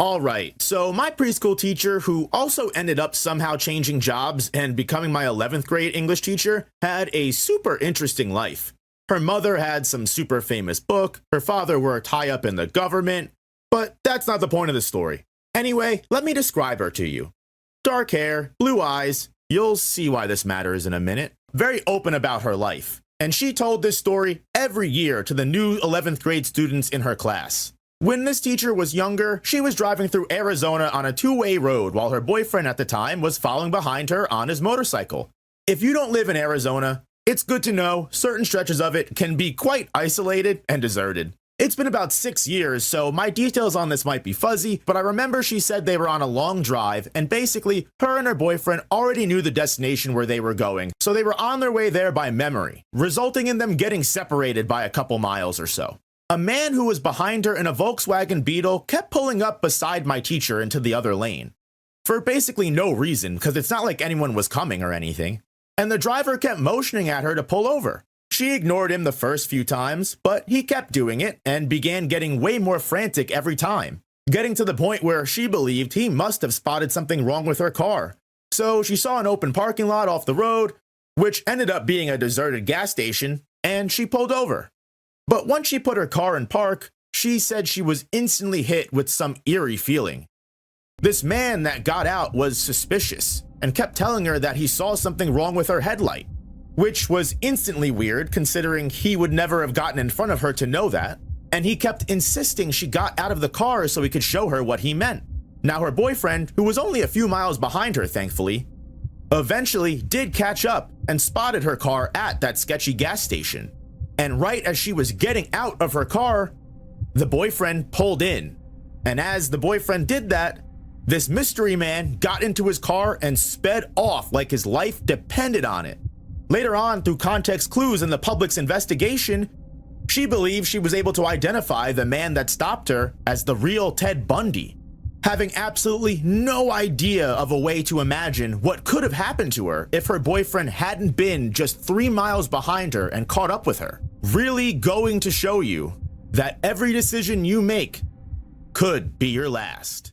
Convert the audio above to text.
Alright, so my preschool teacher, who also ended up somehow changing jobs and becoming my 11th grade English teacher, had a super interesting life. Her mother had some super famous book, her father worked high up in the government, but that's not the point of the story. Anyway, let me describe her to you. Dark hair, blue eyes, you'll see why this matters in a minute. Very open about her life, and she told this story every year to the new 11th grade students in her class. When this teacher was younger, she was driving through Arizona on a two-way road while her boyfriend at the time was following behind her on his motorcycle. If you don't live in Arizona, it's good to know certain stretches of it can be quite isolated and deserted. It's been about 6 years, so my details on this might be fuzzy, but I remember she said they were on a long drive, and basically, her and her boyfriend already knew the destination where they were going, so they were on their way there by memory, resulting in them getting separated by a couple miles or so. A man who was behind her in a Volkswagen Beetle kept pulling up beside my teacher into the other lane. For basically no reason, because it's not like anyone was coming or anything. And the driver kept motioning at her to pull over. She ignored him the first few times, but he kept doing it and began getting way more frantic every time, getting to the point where she believed he must have spotted something wrong with her car. So she saw an open parking lot off the road, which ended up being a deserted gas station, and she pulled over. But once she put her car in park, she said she was instantly hit with some eerie feeling. This man that got out was suspicious and kept telling her that he saw something wrong with her headlight, which was instantly weird considering he would never have gotten in front of her to know that, and he kept insisting she got out of the car so he could show her what he meant. Now her boyfriend, who was only a few miles behind her thankfully, eventually did catch up and spotted her car at that sketchy gas station. And right as she was getting out of her car, the boyfriend pulled in. And as the boyfriend did that, this mystery man got into his car and sped off like his life depended on it. Later on, through context clues in the public's investigation, she believed she was able to identify the man that stopped her as the real Ted Bundy, having absolutely no idea of a way to imagine what could have happened to her if her boyfriend hadn't been just 3 miles behind her and caught up with her. Really going to show you that every decision you make could be your last.